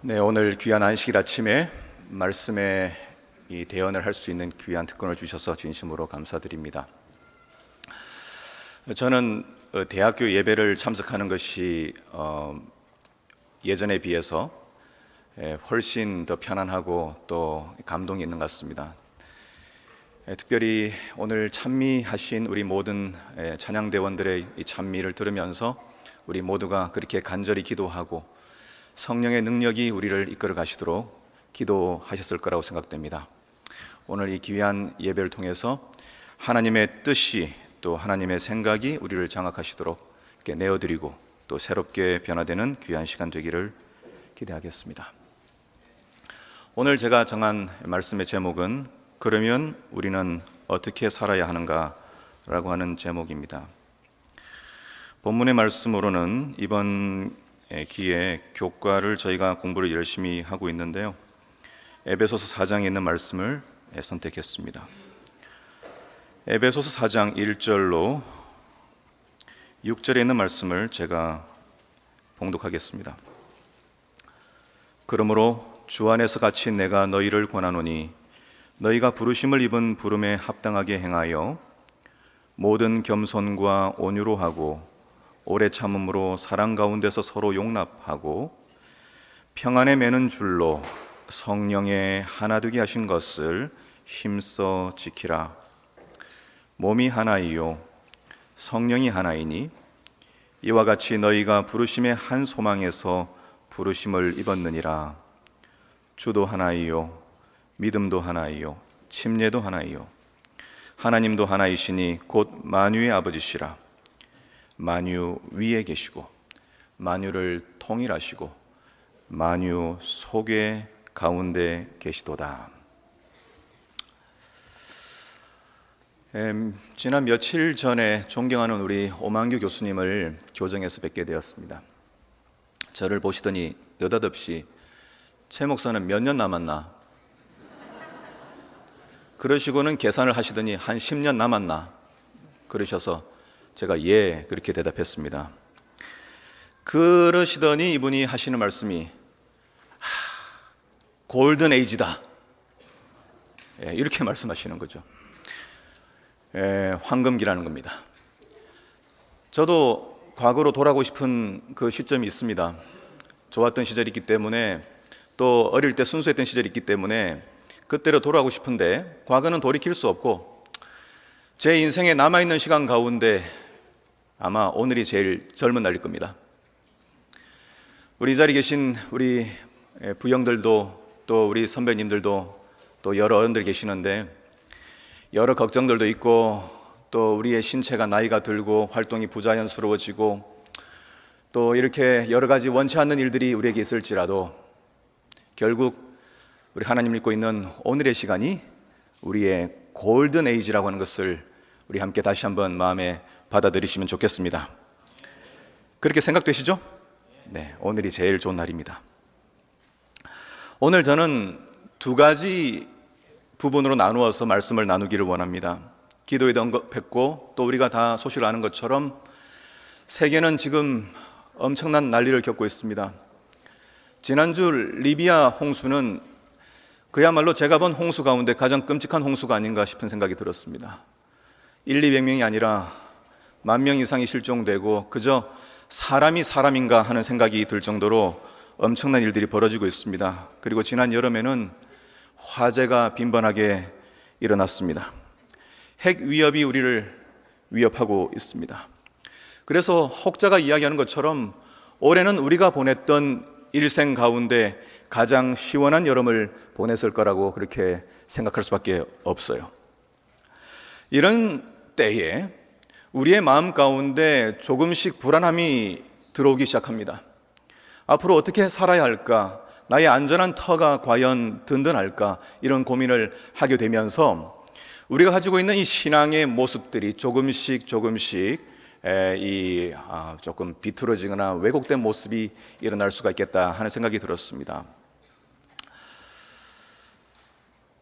네, 오늘 귀한 안식일 아침에 말씀에 이 대언을 할 수 있는 귀한 특권을 주셔서 진심으로 감사드립니다. 저는 대학교 예배를 참석하는 것이 예전에 비해서 훨씬 더 편안하고 또 감동이 있는 것 같습니다. 특별히 오늘 찬미하신 우리 모든 찬양대원들의 이 찬미를 들으면서 우리 모두가 그렇게 간절히 기도하고 성령의 능력이 우리를 이끌어 가시도록 기도하셨을 거라고 생각됩니다. 오늘 이 귀한 예배를 통해서 하나님의 뜻이 또 하나님의 생각이 우리를 장악하시도록 이렇게 내어드리고 또 새롭게 변화되는 귀한 시간 되기를 기대하겠습니다. 오늘 제가 정한 말씀의 제목은 그러면 우리는 어떻게 살아야 하는가 라고 하는 제목입니다. 본문의 말씀으로는 이번 기회에 교과를 저희가 공부를 열심히 하고 있는데요, 에베소서 4장에 있는 말씀을 선택했습니다. 에베소서 4장 1절로 6절에 있는 말씀을 제가 봉독하겠습니다. 그러므로 주 안에서 갇힌 내가 너희를 권하노니 너희가 부르심을 입은 부름에 합당하게 행하여 모든 겸손과 온유로 하고 오래 참음으로 사랑 가운데서 서로 용납하고 평안에 매는 줄로 성령의 하나 되게 하신 것을 힘써 지키라. 몸이 하나이요 성령이 하나이니 이와 같이 너희가 부르심의 한 소망에서 부르심을 입었느니라. 주도 하나이요 믿음도 하나이요 침례도 하나이요 하나님도 하나이시니 곧 만유의 아버지시라. 만유 위에 계시고 만유를 통일하시고 만유 속에 가운데 계시도다. 지난 며칠 전에 존경하는 우리 오만규 교수님을 교정에서 뵙게 되었습니다. 저를 보시더니 느닷없이 최 목사는 몇 년 남았나? 그러시고는 계산을 하시더니 한 10년 남았나? 그러셔서 제가 예 그렇게 대답했습니다. 그러시더니 이분이 하시는 말씀이 골든 에이지다, 이렇게 말씀하시는 거죠. 황금기라는 겁니다. 저도 과거로 돌아가고 싶은 그 시점이 있습니다. 좋았던 시절이 있기 때문에 또 어릴 때 순수했던 시절이 있기 때문에 그때로 돌아가고 싶은데 과거는 돌이킬 수 없고 제 인생에 남아있는 시간 가운데 아마 오늘이 제일 젊은 날일 겁니다. 우리 이 자리에 계신 우리 부형들도 또 우리 선배님들도 또 여러 어른들 계시는데 여러 걱정들도 있고 또 우리의 신체가 나이가 들고 활동이 부자연스러워지고 또 이렇게 여러 가지 원치 않는 일들이 우리에게 있을지라도 결국 우리 하나님 믿고 있는 오늘의 시간이 우리의 골든 에이지라고 하는 것을 우리 함께 다시 한번 마음에 받아들이시면 좋겠습니다. 그렇게 생각되시죠? 네, 오늘이 제일 좋은 날입니다. 오늘 저는 두 가지 부분으로 나누어서 말씀을 나누기를 원합니다. 기도에도 언급했고 또 우리가 다 소식을 아는 것처럼 세계는 지금 엄청난 난리를 겪고 있습니다. 지난주 리비아 홍수는 그야말로 제가 본 홍수 가운데 가장 끔찍한 홍수가 아닌가 싶은 생각이 들었습니다. 200명이 아니라 10,000명 이상이 실종되고 그저 사람이 사람인가 하는 생각이 들 정도로 엄청난 일들이 벌어지고 있습니다. 그리고 지난 여름에는 화재가 빈번하게 일어났습니다. 핵 위협이 우리를 위협하고 있습니다. 그래서 혹자가 이야기하는 것처럼 올해는 우리가 보냈던 일생 가운데 가장 시원한 여름을 보냈을 거라고 그렇게 생각할 수밖에 없어요. 이런 때에 우리의 마음 가운데 조금씩 불안함이 들어오기 시작합니다. 앞으로 어떻게 살아야 할까? 나의 안전한 터가 과연 든든할까? 이런 고민을 하게 되면서 우리가 가지고 있는 이 신앙의 모습들이 조금씩 조금 비틀어지거나 왜곡된 모습이 일어날 수가 있겠다 하는 생각이 들었습니다.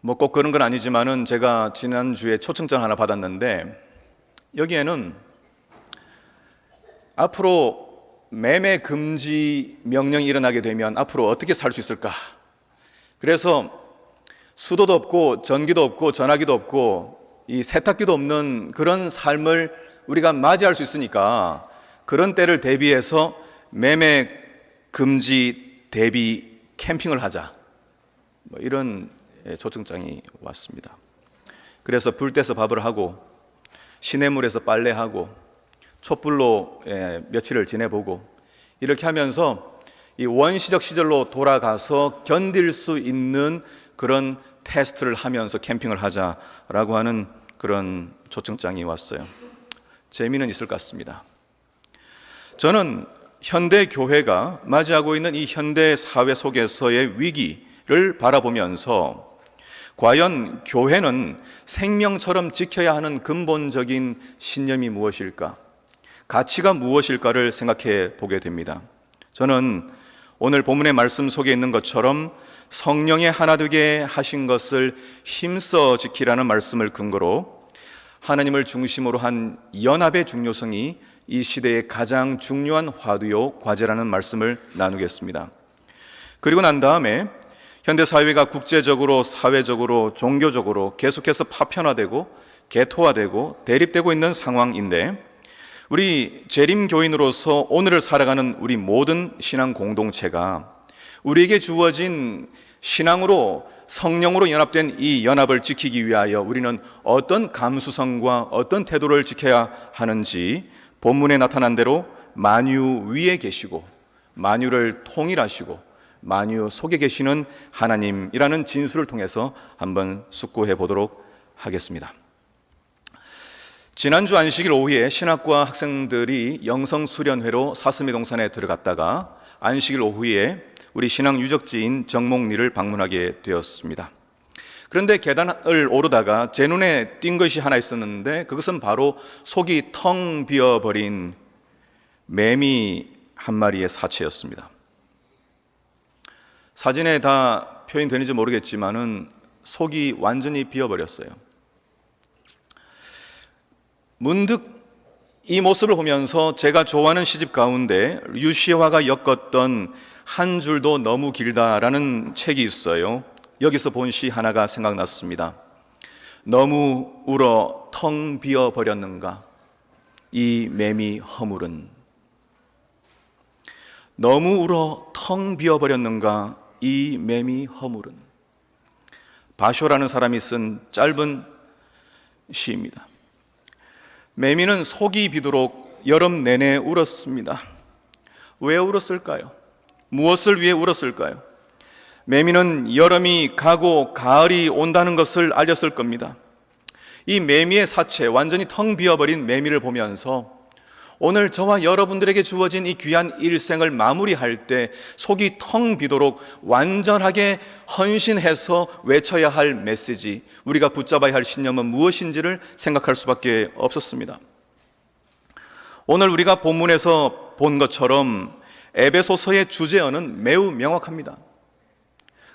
뭐 꼭 그런 건 아니지만은 제가 지난주에 초청장 하나 받았는데 여기에는 앞으로 매매 금지 명령이 일어나게 되면 앞으로 어떻게 살 수 있을까? 그래서 수도도 없고 전기도 없고 전화기도 없고 이 세탁기도 없는 그런 삶을 우리가 맞이할 수 있으니까 그런 때를 대비해서 매매 금지 대비 캠핑을 하자, 이런 초청장이 왔습니다. 그래서 불 떼서 밥을 하고 시냇물에서 빨래하고 촛불로 며칠을 지내보고 이렇게 하면서 이 원시적 시절로 돌아가서 견딜 수 있는 그런 테스트를 하면서 캠핑을 하자라고 하는 그런 초청장이 왔어요. 재미는 있을 것 같습니다. 저는 현대 교회가 맞이하고 있는 이 현대 사회 속에서의 위기를 바라보면서 과연 교회는 생명처럼 지켜야 하는 근본적인 신념이 무엇일까? 가치가 무엇일까를 생각해 보게 됩니다. 저는 오늘 본문의 말씀 속에 있는 것처럼 성령의 하나 되게 하신 것을 힘써 지키라는 말씀을 근거로 하나님을 중심으로 한 연합의 중요성이 이 시대의 가장 중요한 화두요 과제라는 말씀을 나누겠습니다. 그리고 난 다음에 현대 사회가 국제적으로, 사회적으로, 종교적으로 계속해서 파편화되고 개토화되고 대립되고 있는 상황인데, 우리 재림교인으로서 오늘을 살아가는 우리 모든 신앙 공동체가 우리에게 주어진 신앙으로, 성령으로 연합된 이 연합을 지키기 위하여 우리는 어떤 감수성과 어떤 태도를 지켜야 하는지 본문에 나타난 대로 만유 위에 계시고 만유를 통일하시고 만유 속에 계시는 하나님이라는 진술을 통해서 한번 숙고해 보도록 하겠습니다. 지난주 안식일 오후에 신학과 학생들이 영성수련회로 사스미 동산에 들어갔다가 안식일 오후에 우리 신앙 유적지인 정목리를 방문하게 되었습니다. 그런데 계단을 오르다가 제 눈에 띈 것이 하나 있었는데, 그것은 바로 속이 텅 비어버린 매미 한 마리의 사체였습니다. 사진에 다 표현되는지 모르겠지만은 속이 완전히 비어버렸어요. 문득 이 모습을 보면서 제가 좋아하는 시집 가운데 류시화가 엮었던 한 줄도 너무 길다라는 책이 있어요. 여기서 본 시 하나가 생각났습니다. 너무 울어 텅 비어버렸는가 이 매미 허물은. 너무 울어 텅 비어버렸는가 이 매미 허물은. 바쇼라는 사람이 쓴 짧은 시입니다. 매미는 속이 비도록 여름 내내 울었습니다. 왜 울었을까요? 무엇을 위해 울었을까요? 매미는 여름이 가고 가을이 온다는 것을 알렸을 겁니다. 이 매미의 사체, 완전히 텅 비어버린 매미를 보면서 오늘 저와 여러분들에게 주어진 이 귀한 일생을 마무리할 때 속이 텅 비도록 완전하게 헌신해서 외쳐야 할 메시지, 우리가 붙잡아야 할 신념은 무엇인지를 생각할 수밖에 없었습니다. 오늘 우리가 본문에서 본 것처럼 에베소서의 주제어는 매우 명확합니다.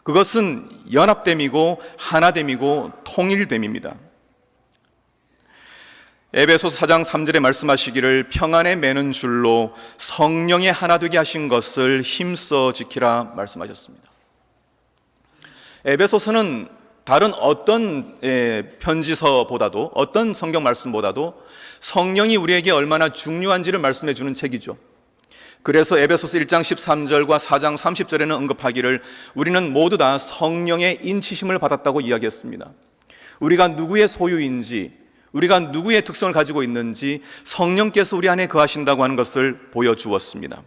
그것은 연합됨이고 하나됨이고 통일됨입니다. 에베소서 4장 3절에 말씀하시기를 평안에 매는 줄로 성령의 하나 되게 하신 것을 힘써 지키라 말씀하셨습니다. 에베소서는 다른 어떤 편지서보다도, 어떤 성경 말씀보다도 성령이 우리에게 얼마나 중요한지를 말씀해 주는 책이죠. 그래서 에베소서 1장 13절과 4장 30절에는 언급하기를 우리는 모두 다 성령의 인치심을 받았다고 이야기했습니다. 우리가 누구의 소유인지, 우리가 누구의 특성을 가지고 있는지 성령께서 우리 안에 거하신다고 하는 것을 보여주었습니다.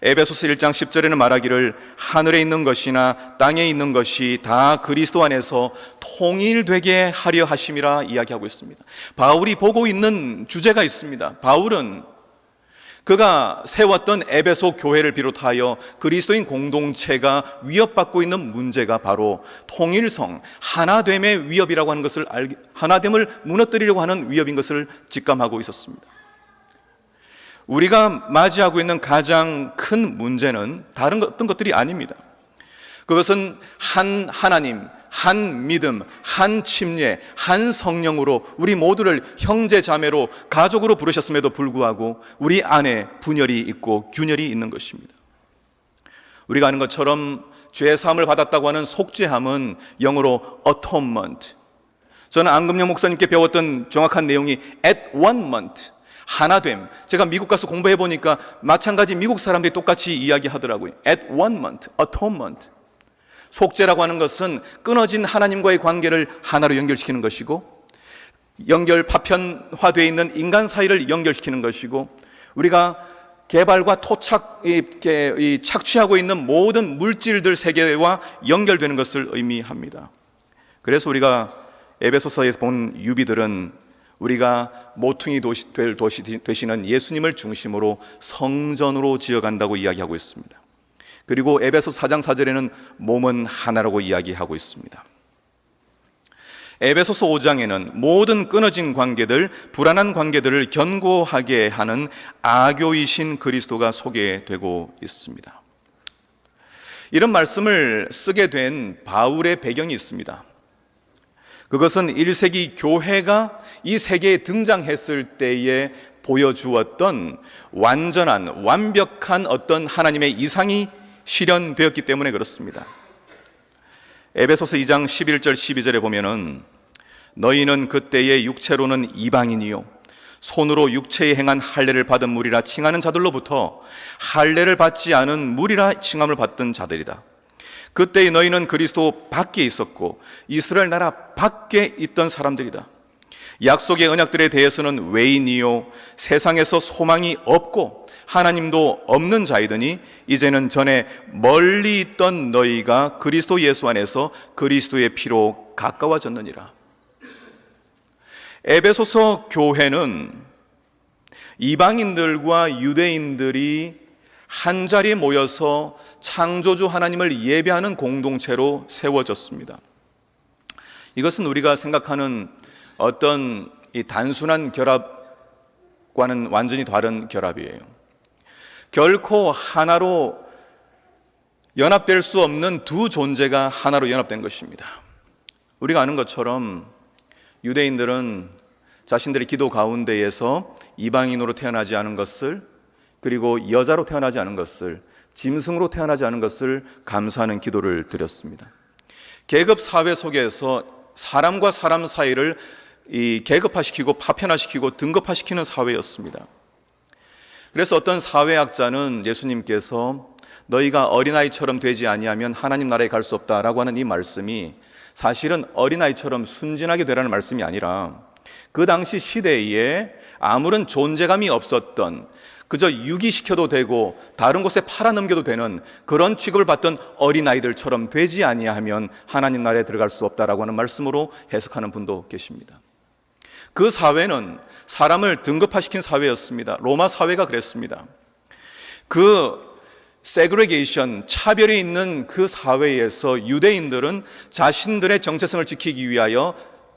에베소서 1장 10절에는 말하기를 하늘에 있는 것이나 땅에 있는 것이 다 그리스도 안에서 통일되게 하려 하심이라 이야기하고 있습니다. 바울이 보고 있는 주제가 있습니다. 바울은 그가 세웠던 에베소 교회를 비롯하여 그리스도인 공동체가 위협받고 있는 문제가 바로 통일성, 하나됨의 위협이라고 하는 것을 하나됨을 무너뜨리려고 하는 위협인 것을 직감하고 있었습니다. 우리가 맞이하고 있는 가장 큰 문제는 다른 어떤 것들이 아닙니다. 그것은 한 하나님, 한 믿음, 한 침례, 한 성령으로 우리 모두를 형제 자매로 가족으로 부르셨음에도 불구하고 우리 안에 분열이 있고 균열이 있는 것입니다. 우리가 아는 것처럼 죄 사함을 받았다고 하는 속죄함은 영어로 atonement. 저는 안금영 목사님께 배웠던 정확한 내용이 at one moment, 하나됨. 제가 미국 가서 공부해 보니까 마찬가지 미국 사람들이 똑같이 이야기하더라고요. at one moment, atonement. 속죄라고 하는 것은 끊어진 하나님과의 관계를 하나로 연결시키는 것이고, 파편화되어 있는 인간 사이를 연결시키는 것이고, 우리가 개발과 착취하고 있는 모든 물질들 세계와 연결되는 것을 의미합니다. 그래서 우리가 에베소서에서 본 유비들은 우리가 모퉁이 될 도시 되시는 예수님을 중심으로 성전으로 지어간다고 이야기하고 있습니다. 그리고 에베소 4장 4절에는 몸은 하나라고 이야기하고 있습니다. 에베소서 5장에는 모든 끊어진 관계들, 불안한 관계들을 견고하게 하는 아교이신 그리스도가 소개되고 있습니다. 이런 말씀을 쓰게 된 바울의 배경이 있습니다. 그것은 1세기 교회가 이 세계에 등장했을 때에 보여주었던 완벽한 어떤 하나님의 이상이 실현되었기 때문에 그렇습니다. 에베소서 2장 11절 12절에 보면은 너희는 그때의 육체로는 이방인이요 손으로 육체에 행한 할례를 받은 무리라 칭하는 자들로부터 할례를 받지 않은 무리라 칭함을 받던 자들이다. 그때의 너희는 그리스도 밖에 있었고 이스라엘 나라 밖에 있던 사람들이다. 약속의 언약들에 대해서는 외인이요 세상에서 소망이 없고 하나님도 없는 자이더니 이제는 전에 멀리 있던 너희가 그리스도 예수 안에서 그리스도의 피로 가까워졌느니라. 에베소서 교회는 이방인들과 유대인들이 한 자리에 모여서 창조주 하나님을 예배하는 공동체로 세워졌습니다. 이것은 우리가 생각하는 어떤 이 단순한 결합과는 완전히 다른 결합이에요. 결코 하나로 연합될 수 없는 두 존재가 하나로 연합된 것입니다. 우리가 아는 것처럼 유대인들은 자신들의 기도 가운데에서 이방인으로 태어나지 않은 것을, 그리고 여자로 태어나지 않은 것을, 짐승으로 태어나지 않은 것을 감사하는 기도를 드렸습니다. 계급 사회 속에서 사람과 사람 사이를 계급화시키고 파편화시키고 등급화시키는 사회였습니다. 그래서 어떤 사회학자는 예수님께서 너희가 어린아이처럼 되지 아니하면 하나님 나라에 갈 수 없다라고 하는 이 말씀이 사실은 어린아이처럼 순진하게 되라는 말씀이 아니라 그 당시 시대에 아무런 존재감이 없었던, 그저 유기시켜도 되고 다른 곳에 팔아넘겨도 되는 그런 취급을 받던 어린아이들처럼 되지 아니하면 하나님 나라에 들어갈 수 없다라고 하는 말씀으로 해석하는 분도 계십니다. 그 사회는 사람을 등급화시킨 사회였습니다. 로마 사회가 그랬습니다. 그 세그레게이션, 차별이 있는 그 사회에서 유대인들은 자신들의 정체성을 지키기 위하여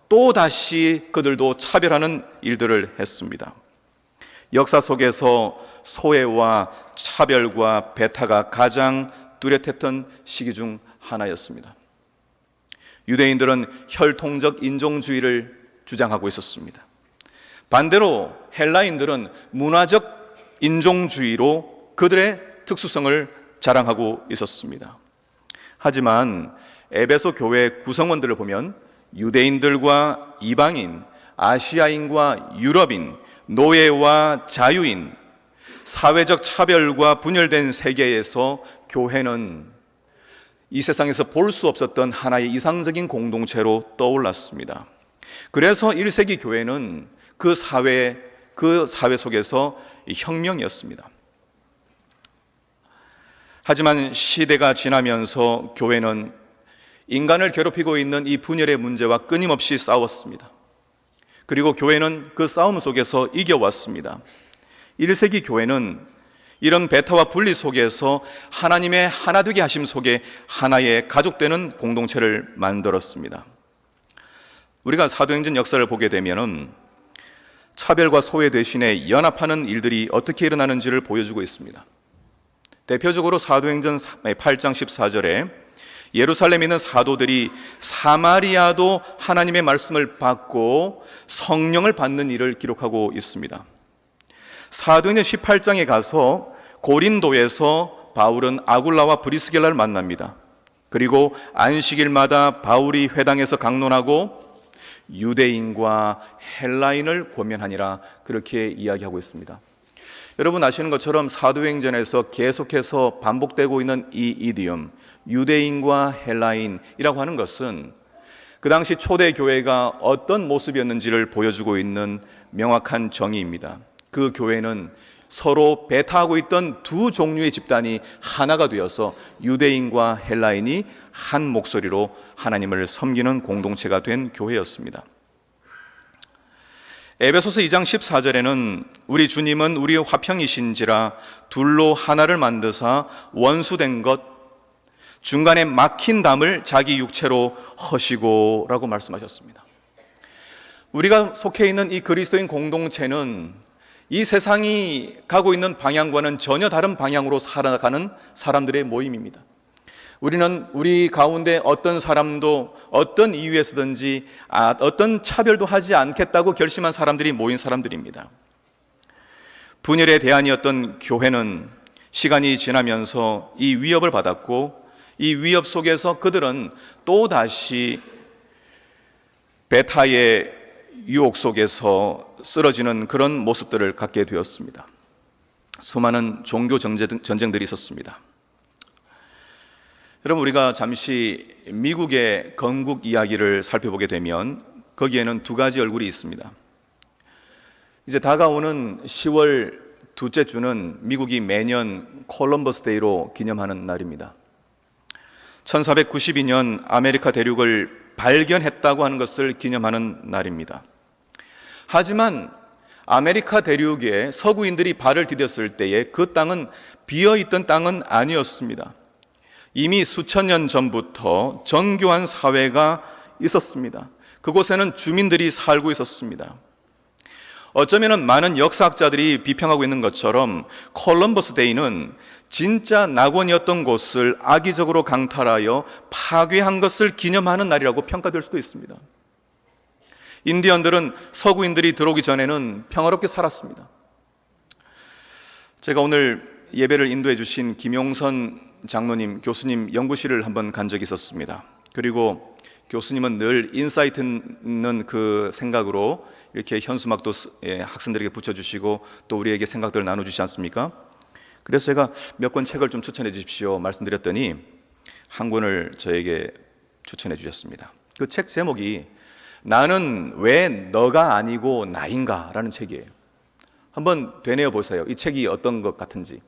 또다시 그들도 차별하는 일들을 했습니다. 역사 속에서 소외와 차별과 배타가 가장 뚜렷했던 시기 중 하나였습니다. 유대인들은 혈통적 인종주의를 주장하고 있었습니다. 반대로 헬라인들은 문화적 인종주의로 그들의 특수성을 자랑하고 있었습니다. 하지만 에베소 교회 구성원들을 보면 유대인들과 이방인, 아시아인과 유럽인, 노예와 자유인, 사회적 차별과 분열된 세계에서 교회는 이 세상에서 볼 수 없었던 하나의 이상적인 공동체로 떠올랐습니다. 그래서 1세기 교회는 그 사회 속에서 혁명이었습니다. 하지만 시대가 지나면서 교회는 인간을 괴롭히고 있는 이 분열의 문제와 끊임없이 싸웠습니다. 그리고 교회는 그 싸움 속에서 이겨왔습니다. 1세기 교회는 이런 배타와 분리 속에서 하나님의 하나되게 하심 속에 하나의 가족되는 공동체를 만들었습니다. 우리가 사도행전 역사를 보게 되면 차별과 소외 대신에 연합하는 일들이 어떻게 일어나는지를 보여주고 있습니다. 대표적으로 사도행전 8장 14절에 예루살렘에 있는 사도들이 사마리아도 하나님의 말씀을 받고 성령을 받는 일을 기록하고 있습니다. 사도행전 18장에 가서 고린도에서 바울은 아굴라와 브리스길라를 만납니다. 그리고 안식일마다 바울이 회당에서 강론하고 유대인과 헬라인을 권면하니라, 그렇게 이야기하고 있습니다. 여러분 아시는 것처럼 사도행전에서 계속해서 반복되고 있는 이 이디엄, 유대인과 헬라인이라고 하는 것은 그 당시 초대 교회가 어떤 모습이었는지를 보여주고 있는 명확한 정의입니다. 그 교회는 서로 배타하고 있던 두 종류의 집단이 하나가 되어서 유대인과 헬라인이 한 목소리로 하나님을 섬기는 공동체가 된 교회였습니다. 에베소서 2장 14절에는 우리 주님은 우리의 화평이신지라 둘로 하나를 만드사 원수된 것 중간에 막힌 담을 자기 육체로 허시고 라고 말씀하셨습니다. 우리가 속해 있는 이 그리스도인 공동체는 이 세상이 가고 있는 방향과는 전혀 다른 방향으로 살아가는 사람들의 모임입니다. 우리는 우리 가운데 어떤 사람도 어떤 이유에서든지 어떤 차별도 하지 않겠다고 결심한 사람들이 모인 사람들입니다. 분열의 대안이었던 교회는 시간이 지나면서 이 위협을 받았고, 이 위협 속에서 그들은 또다시 베타의 유혹 속에서 쓰러지는 그런 모습들을 갖게 되었습니다. 수많은 종교 전쟁들이 있었습니다. 여러분, 우리가 잠시 미국의 건국 이야기를 살펴보게 되면 거기에는 두 가지 얼굴이 있습니다. 이제 다가오는 10월 둘째 주는 미국이 매년 콜럼버스 데이로 기념하는 날입니다. 1492년 아메리카 대륙을 발견했다고 하는 것을 기념하는 날입니다. 하지만 아메리카 대륙에 서구인들이 발을 디뎠을 때에 그 땅은 비어있던 땅은 아니었습니다. 이미 수천 년 전부터 정교한 사회가 있었습니다. 그곳에는 주민들이 살고 있었습니다. 어쩌면 많은 역사학자들이 비평하고 있는 것처럼 콜럼버스 데이는 진짜 낙원이었던 곳을 악의적으로 강탈하여 파괴한 것을 기념하는 날이라고 평가될 수도 있습니다. 인디언들은 서구인들이 들어오기 전에는 평화롭게 살았습니다. 제가 오늘 예배를 인도해 주신 김용선 장로님, 교수님 연구실을 한번 간 적이 있었습니다. 그리고 교수님은 늘 인사이트 있는 그 생각으로 이렇게 현수막도 학생들에게 붙여주시고 또 우리에게 생각들을 나눠주시지 않습니까? 그래서 제가 몇 권 책을 좀 추천해 주십시오 말씀드렸더니 한 권을 저에게 추천해 주셨습니다. 그 책 제목이 나는 왜 너가 아니고 나인가 라는 책이에요. 한번 되뇌어 보세요. 이 책이 어떤 것 같은지.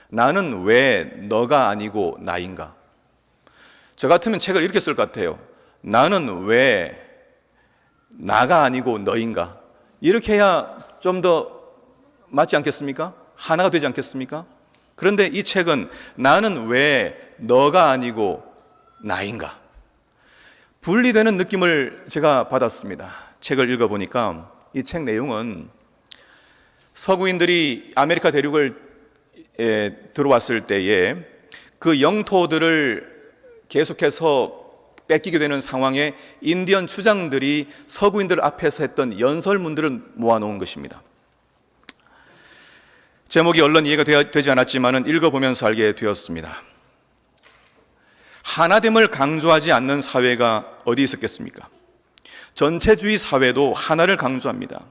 나는 왜 너가 아니고 나인가? 저 같으면 책을 이렇게 쓸 것 같아요. 나는 왜 나가 아니고 너인가? 이렇게 해야 좀 더 맞지 않겠습니까? 하나가 되지 않겠습니까? 그런데 이 책은 나는 왜 너가 아니고 나인가? 분리되는 느낌을 제가 받았습니다. 책을 읽어보니까 이 책 내용은 서구인들이 아메리카 대륙을 들어왔을 때에 그 영토들을 계속해서 뺏기게 되는 상황에 인디언 추장들이 서구인들 앞에서 했던 연설문들을 모아놓은 것입니다. 제목이 얼른 이해가 되지 않았지만 읽어보면서 알게 되었습니다. 하나됨을 강조하지 않는 사회가 어디 있었겠습니까? 전체주의 사회도 하나를 강조합니다.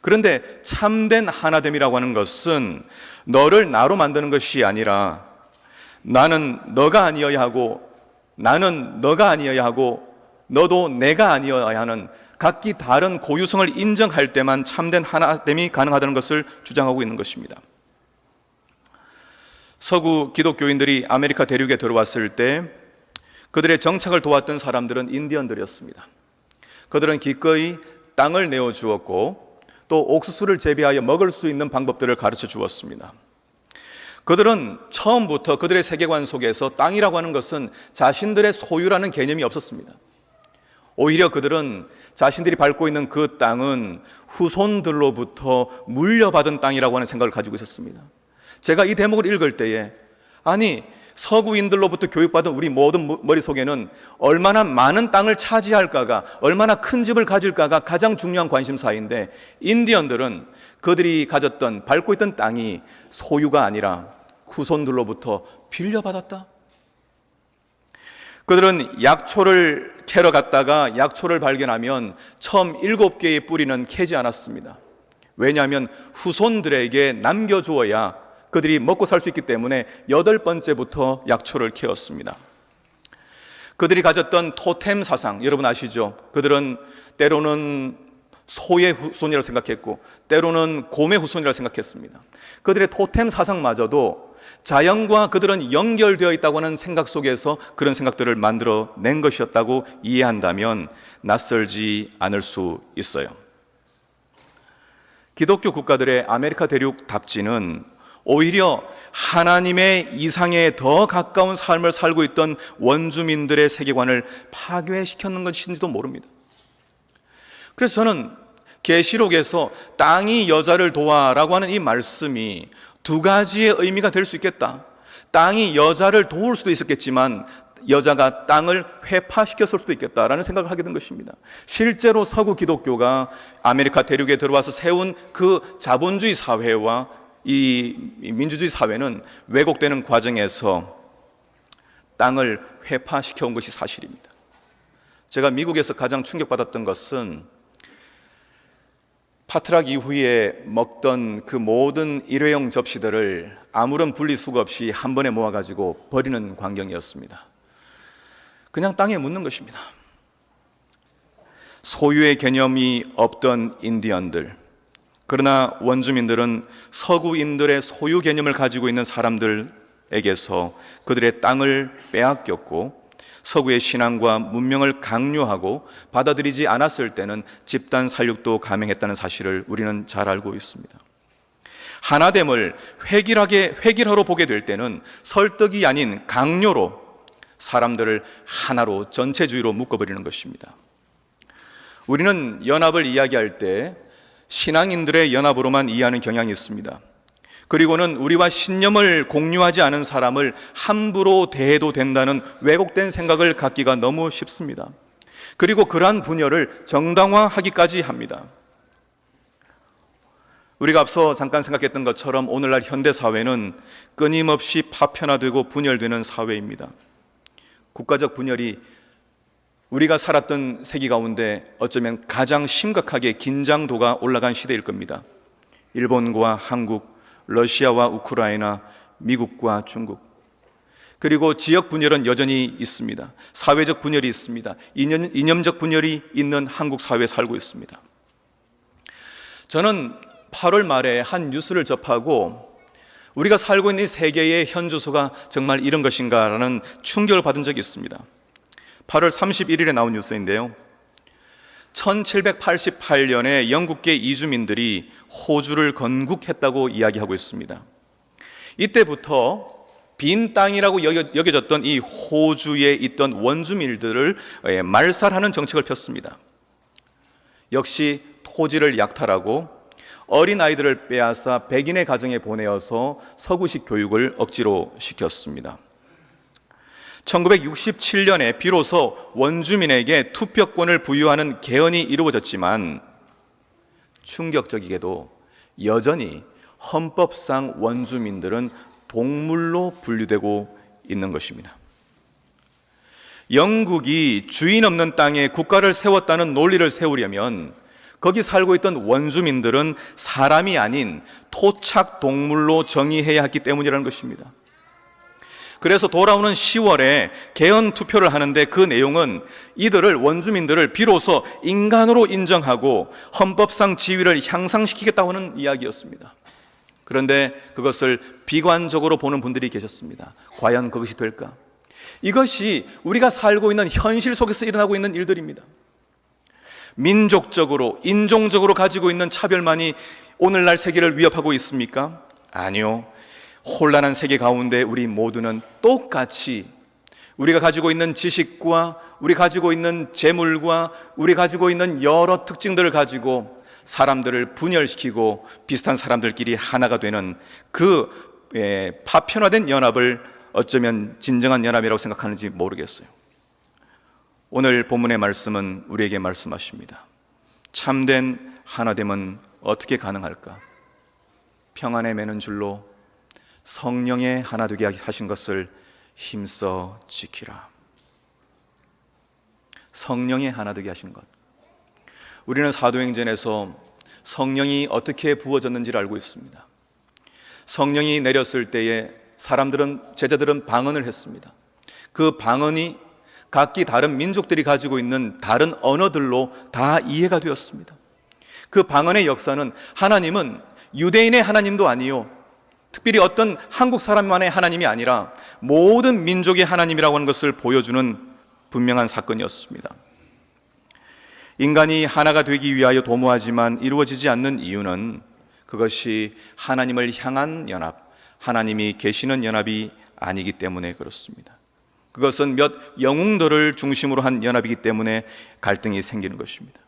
그런데 참된 하나됨이라고 하는 것은 너를 나로 만드는 것이 아니라 나는 너가 아니어야 하고 나는 너가 아니어야 하고 너도 내가 아니어야 하는 각기 다른 고유성을 인정할 때만 참된 하나됨이 가능하다는 것을 주장하고 있는 것입니다. 서구 기독교인들이 아메리카 대륙에 들어왔을 때 그들의 정착을 도왔던 사람들은 인디언들이었습니다. 그들은 기꺼이 땅을 내어주었고 또 옥수수를 재배하여 먹을 수 있는 방법들을 가르쳐 주었습니다. 그들은 처음부터 그들의 세계관 속에서 땅이라고 하는 것은 자신들의 소유라는 개념이 없었습니다. 오히려 그들은 자신들이 밟고 있는 그 땅은 후손들로부터 물려받은 땅이라고 하는 생각을 가지고 있었습니다. 제가 이 대목을 읽을 때에 아니 서구인들로부터 교육받은 우리 모든 머릿속에는 얼마나 많은 땅을 차지할까가, 얼마나 큰 집을 가질까가 가장 중요한 관심사인데, 인디언들은 그들이 가졌던, 밟고 있던 땅이 소유가 아니라 후손들로부터 빌려받았다. 그들은 약초를 캐러 갔다가 약초를 발견하면 처음 7개의 뿌리는 캐지 않았습니다. 왜냐하면 후손들에게 남겨주어야 그들이 먹고 살 수 있기 때문에 8번째부터 약초를 캐었습니다. 그들이 가졌던 토템 사상, 여러분 아시죠? 그들은 때로는 소의 후손이라고 생각했고 때로는 곰의 후손이라고 생각했습니다. 그들의 토템 사상마저도 자연과 그들은 연결되어 있다고 하는 생각 속에서 그런 생각들을 만들어낸 것이었다고 이해한다면 낯설지 않을 수 있어요. 기독교 국가들의 아메리카 대륙 답지는 오히려 하나님의 이상에 더 가까운 삶을 살고 있던 원주민들의 세계관을 파괴시켰는 것인지도 모릅니다. 그래서 저는 계시록에서 땅이 여자를 도와라고 하는 이 말씀이 두 가지의 의미가 될 수 있겠다. 땅이 여자를 도울 수도 있었겠지만 여자가 땅을 회파시켰을 수도 있겠다라는 생각을 하게 된 것입니다. 실제로 서구 기독교가 아메리카 대륙에 들어와서 세운 그 자본주의 사회와 이 민주주의 사회는 왜곡되는 과정에서 땅을 회파시켜 온 것이 사실입니다. 제가 미국에서 가장 충격받았던 것은 파트락 이후에 먹던 그 모든 일회용 접시들을 아무런 분리수거 없이 한 번에 모아가지고 버리는 광경이었습니다. 그냥 땅에 묻는 것입니다. 소유의 개념이 없던 인디언들, 그러나 원주민들은 서구인들의 소유 개념을 가지고 있는 사람들에게서 그들의 땅을 빼앗겼고 서구의 신앙과 문명을 강요하고 받아들이지 않았을 때는 집단 살육도 감행했다는 사실을 우리는 잘 알고 있습니다. 하나됨을 획일화로 보게 될 때는 설득이 아닌 강요로 사람들을 하나로 전체주의로 묶어버리는 것입니다. 우리는 연합을 이야기할 때 신앙인들의 연합으로만 이해하는 경향이 있습니다. 그리고는 우리와 신념을 공유하지 않은 사람을 함부로 대해도 된다는 왜곡된 생각을 갖기가 너무 쉽습니다. 그리고 그러한 분열을 정당화하기까지 합니다. 우리가 앞서 잠깐 생각했던 것처럼 오늘날 현대사회는 끊임없이 파편화되고 분열되는 사회입니다. 국가적 분열이 우리가 살았던 세기 가운데 어쩌면 가장 심각하게 긴장도가 올라간 시대일 겁니다. 일본과 한국, 러시아와 우크라이나, 미국과 중국, 그리고 지역 분열은 여전히 있습니다. 사회적 분열이 있습니다. 이념적 분열이 있는 한국 사회에 살고 있습니다. 저는 8월 말에 한 뉴스를 접하고 우리가 살고 있는 세계의 현주소가 정말 이런 것인가라는 충격을 받은 적이 있습니다. 8월 31일에 나온 뉴스인데요, 1788년에 영국계 이주민들이 호주를 건국했다고 이야기하고 있습니다. 이때부터 빈 땅이라고 여겨졌던 이 호주에 있던 원주민들을 말살하는 정책을 폈습니다. 역시 토지를 약탈하고 어린아이들을 빼앗아 백인의 가정에 보내어서 서구식 교육을 억지로 시켰습니다. 1967년에 비로소 원주민에게 투표권을 부여하는 개헌이 이루어졌지만 충격적이게도 여전히 헌법상 원주민들은 동물로 분류되고 있는 것입니다. 영국이 주인 없는 땅에 국가를 세웠다는 논리를 세우려면 거기 살고 있던 원주민들은 사람이 아닌 토착 동물로 정의해야 했기 때문이라는 것입니다. 그래서 돌아오는 10월에 개헌 투표를 하는데 그 내용은 이들을, 원주민들을 비로소 인간으로 인정하고 헌법상 지위를 향상시키겠다고 하는 이야기였습니다. 그런데 그것을 비관적으로 보는 분들이 계셨습니다. 과연 그것이 될까? 이것이 우리가 살고 있는 현실 속에서 일어나고 있는 일들입니다. 민족적으로, 인종적으로 가지고 있는 차별만이 오늘날 세계를 위협하고 있습니까? 아니요. 혼란한 세계 가운데 우리 모두는 똑같이 우리가 가지고 있는 지식과 우리 가지고 있는 재물과 우리 가지고 있는 여러 특징들을 가지고 사람들을 분열시키고 비슷한 사람들끼리 하나가 되는 그 파편화된 연합을 어쩌면 진정한 연합이라고 생각하는지 모르겠어요. 오늘 본문의 말씀은 우리에게 말씀하십니다. 참된 하나됨은 어떻게 가능할까? 평안에 매는 줄로 성령의 하나 되게 하신 것을 힘써 지키라. 성령의 하나 되게 하신 것. 우리는 사도행전에서 성령이 어떻게 부어졌는지를 알고 있습니다. 성령이 내렸을 때에 제자들은 방언을 했습니다. 그 방언이 각기 다른 민족들이 가지고 있는 다른 언어들로 다 이해가 되었습니다. 그 방언의 역사는 하나님은 유대인의 하나님도 아니요, 특별히 어떤 한국 사람만의 하나님이 아니라 모든 민족의 하나님이라고 하는 것을 보여주는 분명한 사건이었습니다. 인간이 하나가 되기 위하여 도모하지만 이루어지지 않는 이유는 그것이 하나님을 향한 연합, 하나님이 계시는 연합이 아니기 때문에 그렇습니다. 그것은 몇 영웅들을 중심으로 한 연합이기 때문에 갈등이 생기는 것입니다.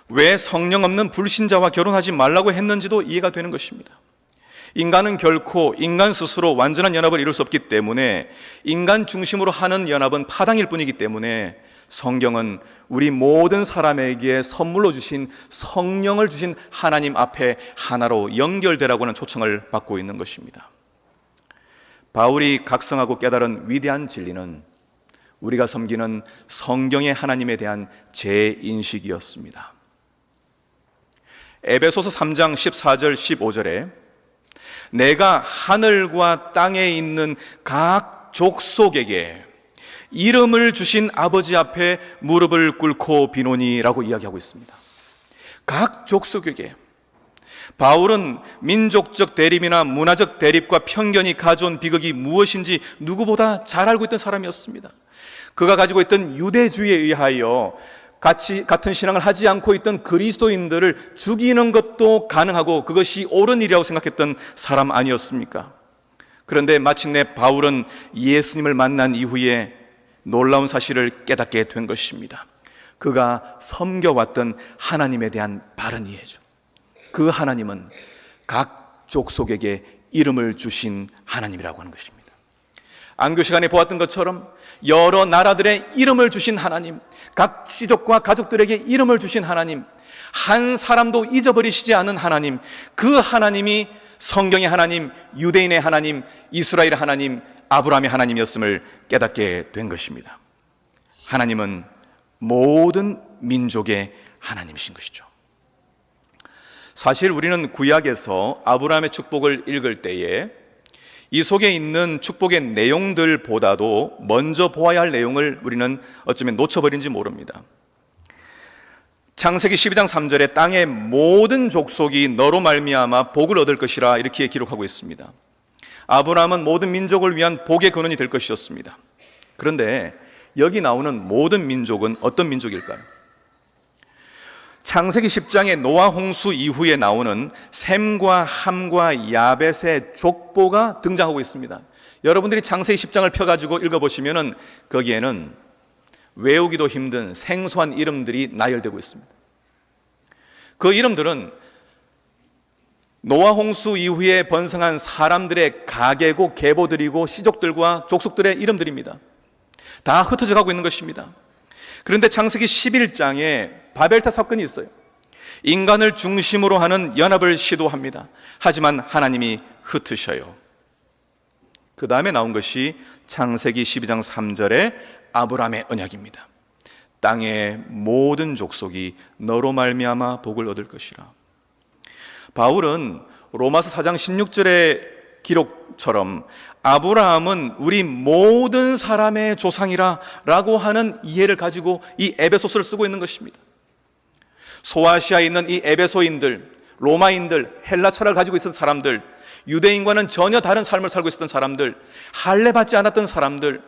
왜 성령 없는 불신자와 결혼하지 말라고 했는지도 이해가 되는 것입니다. 인간은 결코 인간 스스로 완전한 연합을 이룰 수 없기 때문에 인간 중심으로 하는 연합은 파당일 뿐이기 때문에 성경은 우리 모든 사람에게 선물로 주신 성령을 주신 하나님 앞에 하나로 연결되라고 하는 초청을 받고 있는 것입니다. 바울이 각성하고 깨달은 위대한 진리는 우리가 섬기는 성경의 하나님에 대한 재인식이었습니다. 에베소서 3장 14절 15절에 내가 하늘과 땅에 있는 각 족속에게 이름을 주신 아버지 앞에 무릎을 꿇고 비노니라고 이야기하고 있습니다. 각 족속에게. 바울은 민족적 대립이나 문화적 대립과 편견이 가져온 비극이 무엇인지 누구보다 잘 알고 있던 사람이었습니다. 그가 가지고 있던 유대주의에 의하여 같은 신앙을 하지 않고 있던 그리스도인들을 죽이는 것도 가능하고 그것이 옳은 일이라고 생각했던 사람 아니었습니까? 그런데 마침내 바울은 예수님을 만난 이후에 놀라운 사실을 깨닫게 된 것입니다. 그가 섬겨왔던 하나님에 대한 바른 이해죠. 그 하나님은 각 족속에게 이름을 주신 하나님이라고 하는 것입니다. 안교 시간에 보았던 것처럼 여러 나라들의 이름을 주신 하나님, 각 지족과 가족들에게 이름을 주신 하나님, 한 사람도 잊어버리시지 않은 하나님, 그 하나님이 성경의 하나님, 유대인의 하나님, 이스라엘의 하나님, 아브라함의 하나님이었음을 깨닫게 된 것입니다. 하나님은 모든 민족의 하나님이신 것이죠. 사실 우리는 구약에서 아브라함의 축복을 읽을 때에 이 속에 있는 축복의 내용들보다도 먼저 보아야 할 내용을 우리는 어쩌면 놓쳐버린지 모릅니다. 창세기 12장 3절에 땅의 모든 족속이 너로 말미암아 복을 얻을 것이라 이렇게 기록하고 있습니다. 아브라함은 모든 민족을 위한 복의 근원이 될 것이었습니다. 그런데 여기 나오는 모든 민족은 어떤 민족일까요? 창세기 10장의 노아 홍수 이후에 나오는 셈과 함과 야벳의 족보가 등장하고 있습니다. 여러분들이 창세기 10장을 펴가지고 읽어보시면 거기에는 외우기도 힘든 생소한 이름들이 나열되고 있습니다. 그 이름들은 노아 홍수 이후에 번성한 사람들의 가계고 계보들이고 시족들과 족속들의 이름들입니다. 다 흩어져 가고 있는 것입니다. 그런데 창세기 11장에 바벨탑 사건이 있어요. 인간을 중심으로 하는 연합을 시도합니다. 하지만 하나님이 흩으셔요. 그 다음에 나온 것이 창세기 12장 3절에 아브라함의 언약입니다. 땅의 모든 족속이 너로 말미암아 복을 얻을 것이라. 바울은 로마서 4장 16절의 기록처럼 아브라함은 우리 모든 사람의 조상이라 라고 하는 이해를 가지고 이 에베소서를 쓰고 있는 것입니다. 소아시아에 있는 이 에베소인들, 로마인들, 헬라 철학을 가지고 있었던 사람들, 유대인과는 전혀 다른 삶을 살고 있었던 사람들, 할례받지 않았던 사람들,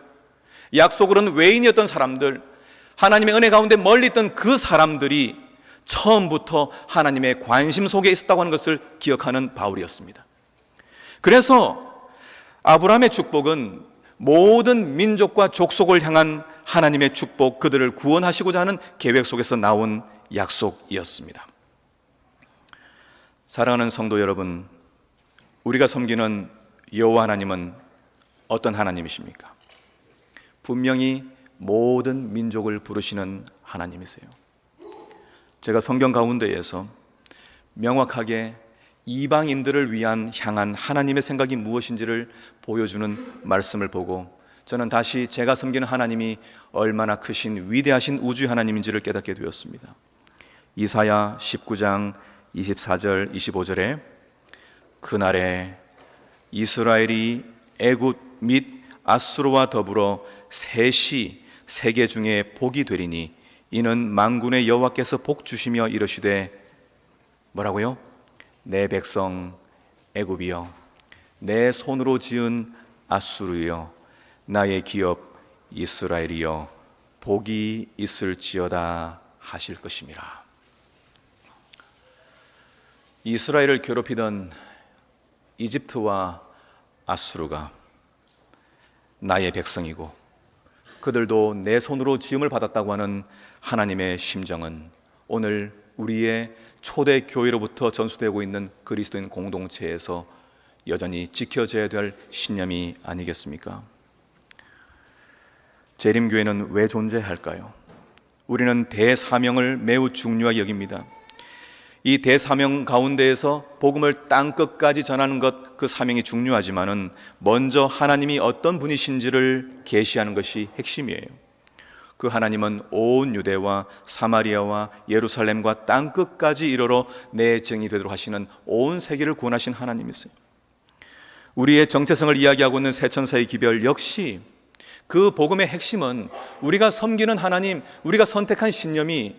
약속으로는 외인이었던 사람들, 하나님의 은혜 가운데 멀리 있던 그 사람들이 처음부터 하나님의 관심 속에 있었다고 하는 것을 기억하는 바울이었습니다. 그래서 아브라함의 축복은 모든 민족과 족속을 향한 하나님의 축복, 그들을 구원하시고자 하는 계획 속에서 나온 약속이었습니다. 사랑하는 성도 여러분, 우리가 섬기는 여호와 하나님은 어떤 하나님이십니까? 분명히 모든 민족을 부르시는 하나님이세요. 제가 성경 가운데에서 명확하게 이방인들을 위한 향한 하나님의 생각이 무엇인지를 보여주는 말씀을 보고 저는 다시 제가 섬기는 하나님이 얼마나 크신 위대하신 우주의 하나님인지를 깨닫게 되었습니다. 이사야 19장 24절 25절에 그날에 이스라엘이 애굽 및 아수르와 더불어 셋이 세계 중에 복이 되리니 이는 만군의 여호와께서 복 주시며 이르시되 뭐라고요? 내 백성 애굽이여, 내 손으로 지은 아수르여, 나의 기업 이스라엘이여, 복이 있을지어다 하실 것임이라. 이스라엘을 괴롭히던 이집트와 아수르가 나의 백성이고 그들도 내 손으로 지음을 받았다고 하는 하나님의 심정은 오늘 우리의 초대 교회로부터 전수되고 있는 그리스도인 공동체에서 여전히 지켜져야 될 신념이 아니겠습니까? 재림교회는 왜 존재할까요? 우리는 대사명을 매우 중요하게 여깁니다. 이 대사명 가운데에서 복음을 땅끝까지 전하는 것, 그 사명이 중요하지만은 먼저 하나님이 어떤 분이신지를 계시하는 것이 핵심이에요. 그 하나님은 온 유대와 사마리아와 예루살렘과 땅끝까지 이르러 내 증이 되도록 하시는 온 세계를 구원하신 하나님이세요. 우리의 정체성을 이야기하고 있는 세천사의 기별 역시 그 복음의 핵심은 우리가 섬기는 하나님, 우리가 선택한 신념이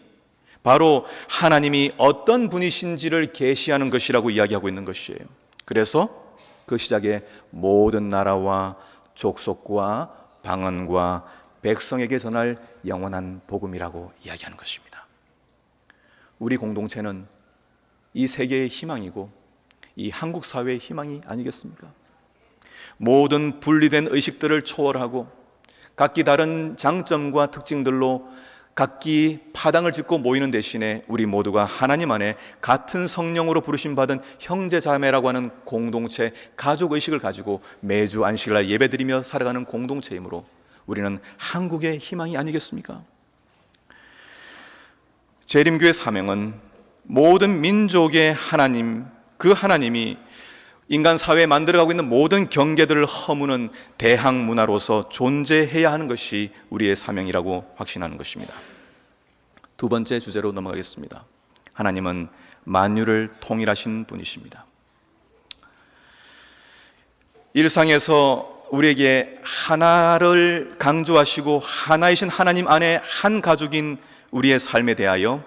바로 하나님이 어떤 분이신지를 계시하는 것이라고 이야기하고 있는 것이에요. 그래서 그 시작에 모든 나라와 족속과 방언과 백성에게 전할 영원한 복음이라고 이야기하는 것입니다. 우리 공동체는 이 세계의 희망이고 이 한국 사회의 희망이 아니겠습니까? 모든 분리된 의식들을 초월하고 각기 다른 장점과 특징들로 각기 파당을 짓고 모이는 대신에 우리 모두가 하나님 안에 같은 성령으로 부르심 받은 형제자매라고 하는 공동체, 가족의식을 가지고 매주 안식일날 예배드리며 살아가는 공동체이므로 우리는 한국의 희망이 아니겠습니까? 재림교의 사명은 모든 민족의 하나님, 그 하나님이 인간 사회에 만들어가고 있는 모든 경계들을 허무는 대항 문화로서 존재해야 하는 것이 우리의 사명이라고 확신하는 것입니다. 두 번째 주제로 넘어가겠습니다. 하나님은 만유를 통일하신 분이십니다. 일상에서 우리에게 하나를 강조하시고 하나이신 하나님 안에 한 가족인 우리의 삶에 대하여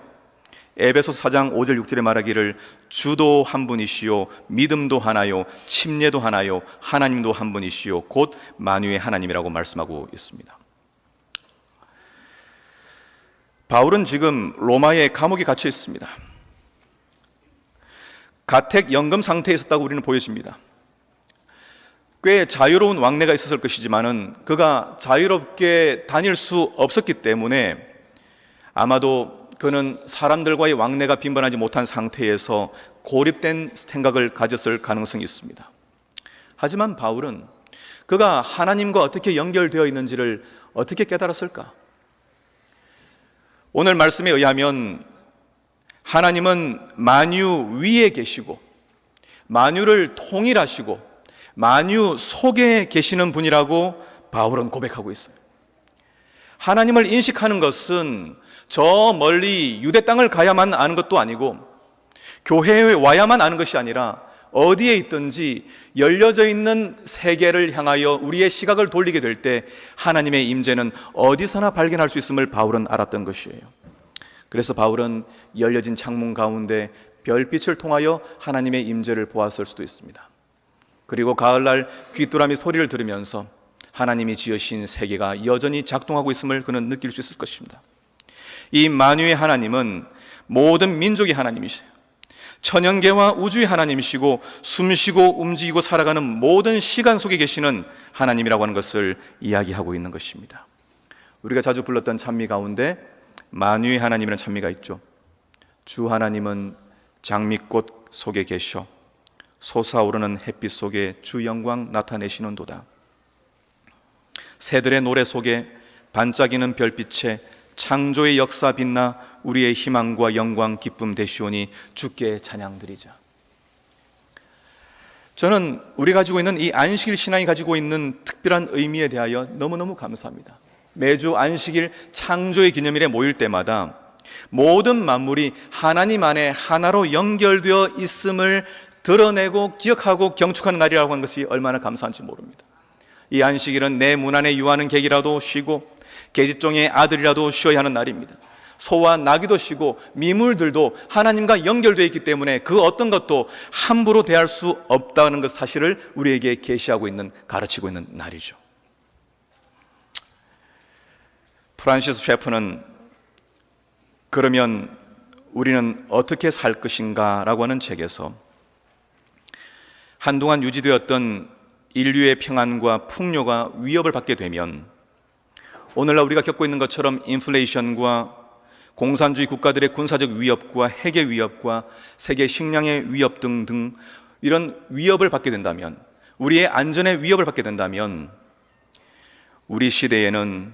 에베소서 4장 5절 6절에 말하기를 주도 한 분이시요 믿음도 하나요 침례도 하나요 하나님도 한 분이시요 곧 만유의 하나님이라고 말씀하고 있습니다. 바울은 지금 로마의 감옥에 갇혀 있습니다. 가택 연금 상태에 있었다고 우리는 보여집니다. 꽤 자유로운 왕래가 있었을 것이지만은 그가 자유롭게 다닐 수 없었기 때문에 아마도 그는 사람들과의 왕래가 빈번하지 못한 상태에서 고립된 생각을 가졌을 가능성이 있습니다. 하지만 바울은 그가 하나님과 어떻게 연결되어 있는지를 어떻게 깨달았을까? 오늘 말씀에 의하면 하나님은 만유 위에 계시고 만유를 통일하시고 만유 속에 계시는 분이라고 바울은 고백하고 있어요. 하나님을 인식하는 것은 저 멀리 유대 땅을 가야만 아는 것도 아니고 교회에 와야만 아는 것이 아니라 어디에 있든지 열려져 있는 세계를 향하여 우리의 시각을 돌리게 될 때 하나님의 임재는 어디서나 발견할 수 있음을 바울은 알았던 것이에요. 그래서 바울은 열려진 창문 가운데 별빛을 통하여 하나님의 임재를 보았을 수도 있습니다. 그리고 가을날 귀뚜라미 소리를 들으면서 하나님이 지으신 세계가 여전히 작동하고 있음을 그는 느낄 수 있을 것입니다. 이 만유의 하나님은 모든 민족의 하나님이세요. 천연계와 우주의 하나님이시고 숨쉬고 움직이고 살아가는 모든 시간 속에 계시는 하나님이라고 하는 것을 이야기하고 있는 것입니다. 우리가 자주 불렀던 찬미 가운데 만유의 하나님이라는 찬미가 있죠. 주 하나님은 장미꽃 속에 계셔 솟아오르는 햇빛 속에 주 영광 나타내시는도다. 새들의 노래 속에 반짝이는 별빛에 창조의 역사 빛나 우리의 희망과 영광 기쁨 되시오니 주께 찬양드리자. 저는 우리 가지고 있는 이 안식일 신앙이 가지고 있는 특별한 의미에 대하여 너무너무 감사합니다. 매주 안식일 창조의 기념일에 모일 때마다 모든 만물이 하나님 안에 하나로 연결되어 있음을 드러내고 기억하고 경축하는 날이라고 하는 것이 얼마나 감사한지 모릅니다. 이 안식일은 내 문 안에 유하는 객이라도 쉬고 계집종의 아들이라도 쉬어야 하는 날입니다. 소와 나귀도 쉬고 미물들도 하나님과 연결되어 있기 때문에 그 어떤 것도 함부로 대할 수 없다는 것 사실을 우리에게 계시하고 있는, 가르치고 있는 날이죠. 프란시스 셰프는 그러면 우리는 어떻게 살 것인가 라고 하는 책에서 한동안 유지되었던 인류의 평안과 풍요가 위협을 받게 되면 오늘날 우리가 겪고 있는 것처럼 인플레이션과 공산주의 국가들의 군사적 위협과 핵의 위협과 세계 식량의 위협 등등 이런 위협을 받게 된다면, 우리의 안전에 위협을 받게 된다면 우리 시대에는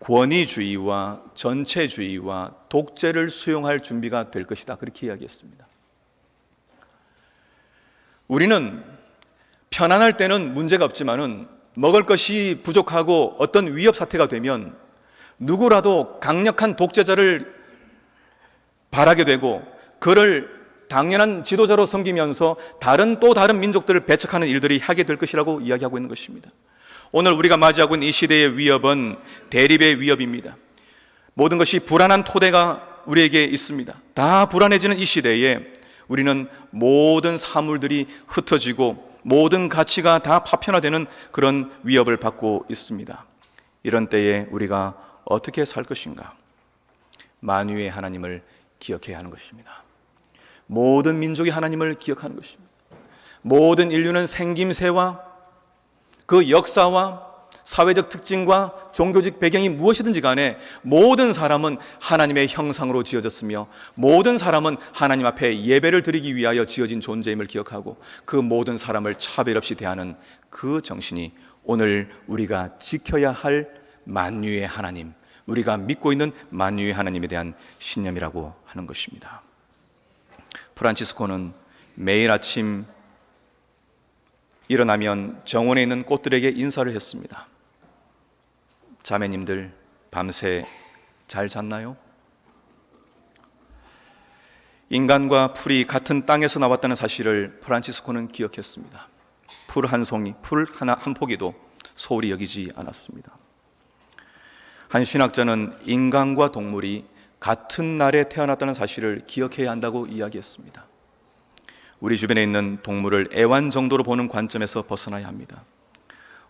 권위주의와 전체주의와 독재를 수용할 준비가 될 것이다, 그렇게 이야기했습니다. 우리는 편안할 때는 문제가 없지만은 먹을 것이 부족하고 어떤 위협 사태가 되면 누구라도 강력한 독재자를 바라게 되고 그를 당연한 지도자로 섬기면서 또 다른 민족들을 배척하는 일들이 하게 될 것이라고 이야기하고 있는 것입니다. 오늘 우리가 맞이하고 있는 이 시대의 위협은 대립의 위협입니다. 모든 것이 불안한 토대가 우리에게 있습니다. 다 불안해지는 이 시대에 우리는 모든 사물들이 흩어지고 모든 가치가 다 파편화되는 그런 위협을 받고 있습니다. 이런 때에 우리가 어떻게 살 것인가? 만유의 하나님을 기억해야 하는 것입니다. 모든 민족이 하나님을 기억하는 것입니다. 모든 인류는 생김새와 그 역사와 사회적 특징과 종교적 배경이 무엇이든지 간에 모든 사람은 하나님의 형상으로 지어졌으며 모든 사람은 하나님 앞에 예배를 드리기 위하여 지어진 존재임을 기억하고 그 모든 사람을 차별 없이 대하는 그 정신이 오늘 우리가 지켜야 할 만유의 하나님, 우리가 믿고 있는 만유의 하나님에 대한 신념이라고 하는 것입니다. 프란치스코는 매일 아침 일어나면 정원에 있는 꽃들에게 인사를 했습니다. 자매님들, 밤새 잘 잤나요? 인간과 풀이 같은 땅에서 나왔다는 사실을 프란치스코는 기억했습니다. 풀 한 송이, 풀 한 포기도 소홀히 여기지 않았습니다. 한 신학자는 인간과 동물이 같은 날에 태어났다는 사실을 기억해야 한다고 이야기했습니다. 우리 주변에 있는 동물을 애완 정도로 보는 관점에서 벗어나야 합니다.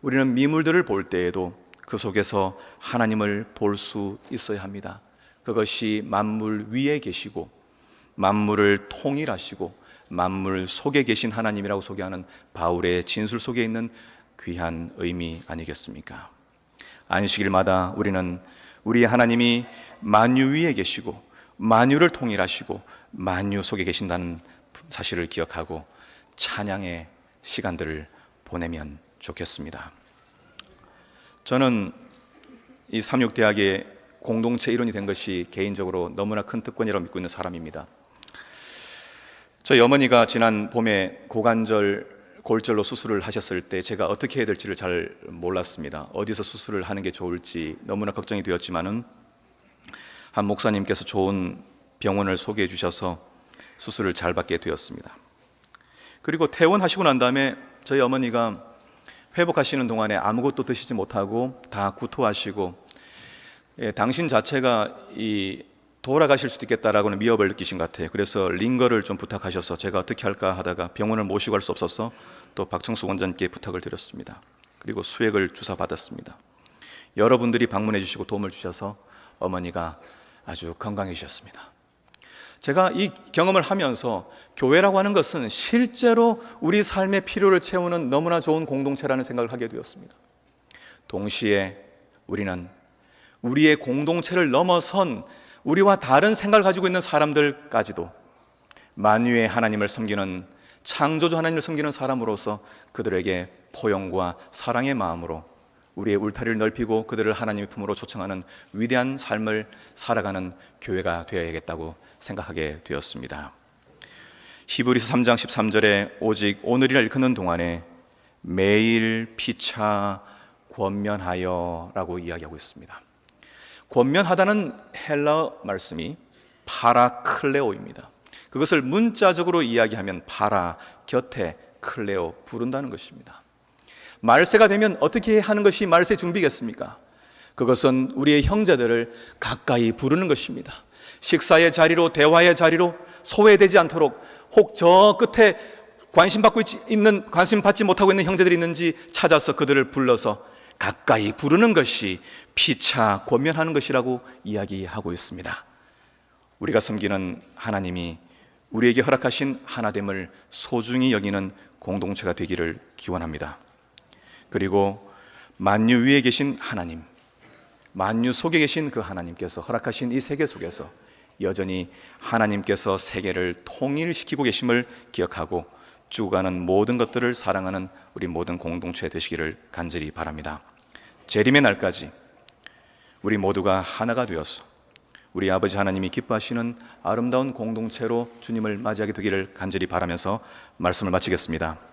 우리는 미물들을 볼 때에도 그 속에서 하나님을 볼 수 있어야 합니다. 그것이 만물 위에 계시고 만물을 통일하시고 만물 속에 계신 하나님이라고 소개하는 바울의 진술 속에 있는 귀한 의미 아니겠습니까? 안식일마다 우리는 우리 하나님이 만유 위에 계시고 만유를 통일하시고 만유 속에 계신다는 사실을 기억하고 찬양의 시간들을 보내면 좋겠습니다. 저는 이 삼육대학의 공동체 일원이 된 것이 개인적으로 너무나 큰 특권이라고 믿고 있는 사람입니다. 저희 어머니가 지난 봄에 골절로 수술을 하셨을 때 제가 어떻게 해야 될지를 잘 몰랐습니다. 어디서 수술을 하는 게 좋을지 너무나 걱정이 되었지만은 한 목사님께서 좋은 병원을 소개해 주셔서 수술을 잘 받게 되었습니다. 그리고 퇴원하시고 난 다음에 저희 어머니가 회복하시는 동안에 아무것도 드시지 못하고 다 구토하시고 당신 자체가 돌아가실 수도 있겠다라고는 위협을 느끼신 것 같아요. 그래서 링거를 좀 부탁하셔서 제가 어떻게 할까 하다가 병원을 모시고 갈 수 없어서 또 박청수 원장님께 부탁을 드렸습니다. 그리고 수액을 주사받았습니다. 여러분들이 방문해 주시고 도움을 주셔서 어머니가 아주 건강해지셨습니다. 제가 이 경험을 하면서 교회라고 하는 것은 실제로 우리 삶의 필요를 채우는 너무나 좋은 공동체라는 생각을 하게 되었습니다. 동시에 우리는 우리의 공동체를 넘어선 우리와 다른 생각을 가지고 있는 사람들까지도 만유의 하나님을 섬기는, 창조주 하나님을 섬기는 사람으로서 그들에게 포용과 사랑의 마음으로 우리의 울타리를 넓히고 그들을 하나님의 품으로 초청하는 위대한 삶을 살아가는 교회가 되어야겠다고 생각하게 되었습니다. 히브리서 3장 13절에 오직 오늘이라 일컫는 동안에 매일 피차 권면하여 라고 이야기하고 있습니다. 권면하다는 헬라어 말씀이 파라클레오입니다. 그것을 문자적으로 이야기하면 파라, 곁에, 클레오, 부른다는 것입니다. 말세가 되면 어떻게 하는 것이 말세 준비겠습니까? 그것은 우리의 형제들을 가까이 부르는 것입니다. 식사의 자리로, 대화의 자리로 소외되지 않도록 혹 저 끝에 관심 받지 못하고 있는 형제들이 있는지 찾아서 그들을 불러서 가까이 부르는 것이 피차 권면하는 것이라고 이야기하고 있습니다. 우리가 섬기는 하나님이 우리에게 허락하신 하나됨을 소중히 여기는 공동체가 되기를 기원합니다. 그리고 만유 위에 계신 하나님, 만유 속에 계신 그 하나님께서 허락하신 이 세계 속에서 여전히 하나님께서 세계를 통일시키고 계심을 기억하고 죽어가는 모든 것들을 사랑하는 우리 모든 공동체 되시기를 간절히 바랍니다. 재림의 날까지 우리 모두가 하나가 되어서 우리 아버지 하나님이 기뻐하시는 아름다운 공동체로 주님을 맞이하게 되기를 간절히 바라면서 말씀을 마치겠습니다.